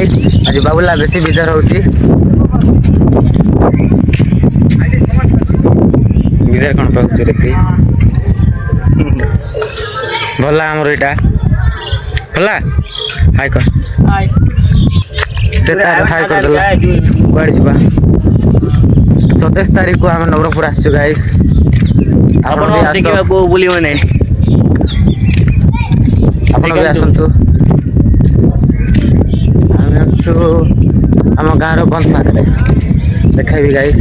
guys आज बाबुला बेसी bizarre होची बिजार कोन पाउछ रे ती भला हमर एटा भला हाय कर हाय से तार हाय कर दला बाड़ी जबा 27 तारीख को हम नवरंगपुर आसछु गाइस आपण भी देखिबा को बोलिबो नै आपण भी आसंतु हम छु हम गाँव रो बंद पाखरे देखाइबी गाइस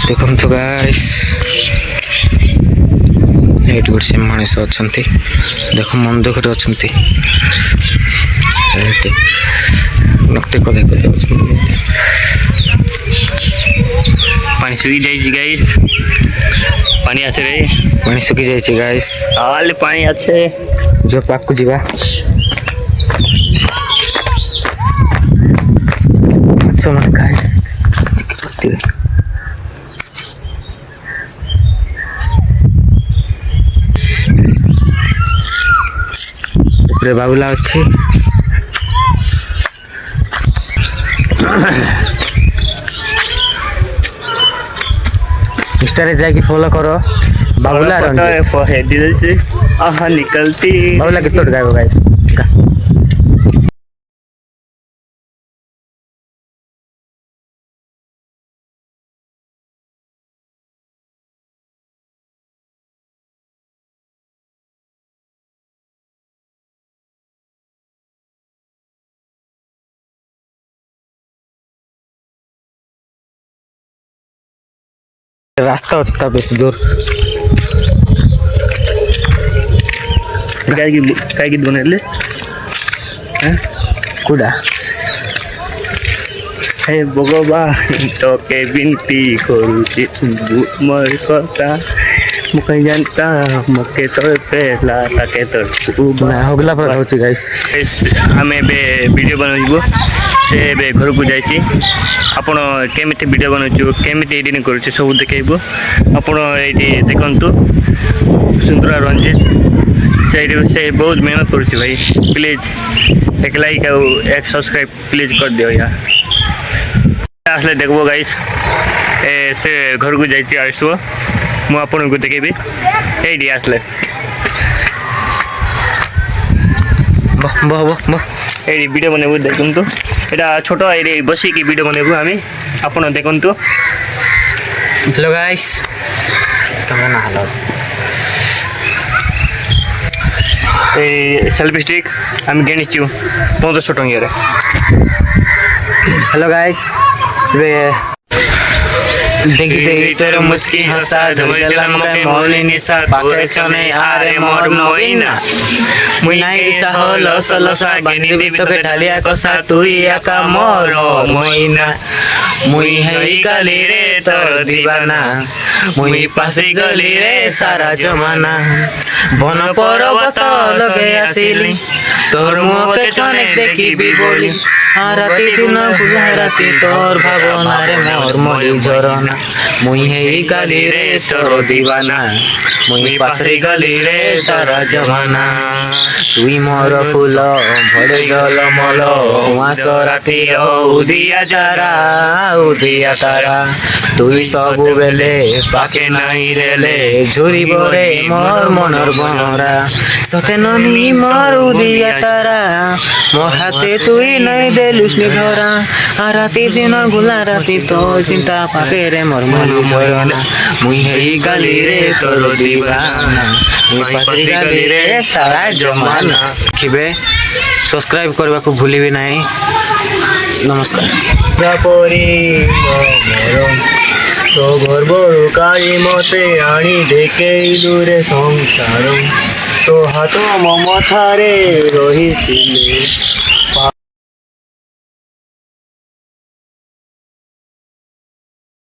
देखम तो गाइस एट गुड से मनीष अछंती देखो मन दुख रे अछंती नक्ते को देखो पानी सुखी जाइए गाइस पानी आछे रे पानी सुखी जाइए गाइस आले पानी आछे जो पाक को जीवा सोना गाइस रे बाबुला अच्छी इंस्टा रे जाके फॉलो करो बाबुला रंजीत आहा निकलती बाबुला कितना गायब गाइस रास्ता होता बेसी दूर काय की बनले हैं कुडा हे भगवान तो के विनती करू छी मोर कथा मुके जानता मुके तो पहला ताके तो ना होगला पर होची गाइस हमें बे वीडियो बनाइबो से बे घर को जाई आपण केमिति वीडियो बनाउछु केमिति एडिटिंग करूछु सब देखेइबो आपण एडी देखंतु सुंदर रंजीत से बहुत मेहनत करूछु भाई प्लीज एक लाइक और एक सब्सक्राइब प्लीज कर दियो यार आसले देखबो गाइस ए से घर को जाई आसबो मु आपण को देखेबी एडी आसले बह एडी वीडियो बनाबो देखंतु एटा छोटो एडी बसी की वीडियो बनाबो हमें आपण देखंतु हेलो गाइस केमन हाल ए सेल्फी स्टिक हम गेनिचु 1500 टंका रे हेलो गाइस वे देख तोर मुचकी हंसा धमगला मके मौली निसा पाके चने आरे मोर मोइना मुई नाइ सा होलो सलसा गेनी बिबित के ढालिया कोसा तुई आका मोर मोइना मुई हेई गली रे तोर दीवाना मुई पासी गली रे सारा जमाना बन पर्वत लगे आसिली तोर मुख के चने देखी भी बोली राती दिन बुझा राती तोर भावना रे मोर मोरी झरना मुई हेई गली रे तोर दीवाना मुई पासरी गली रे सारा जमाना तुई मोर फूल भरे जल मल उआस राती उदिया जारा उदिया तारा तुई सबु बेले पाके नहीं रेले झुरी बरे मोर मनर बनरा सते नमी मोर उदिया तारा मोर हाथे तुई नहीं देलुस नि धरा राती दिन गुला राती तो चिंता पाके रे मोर मनी झरना मुई हेई गली रे तोर दीवाना मुई पासरी गली रे सारा जमाना किबे सब्सक्राइब करबा को भूलिबे नाही नमस्कार जापोरी मोर तो गर्व काई मते आनी देखेइलु रे संसार तो हाथ ममथारे रहिसिले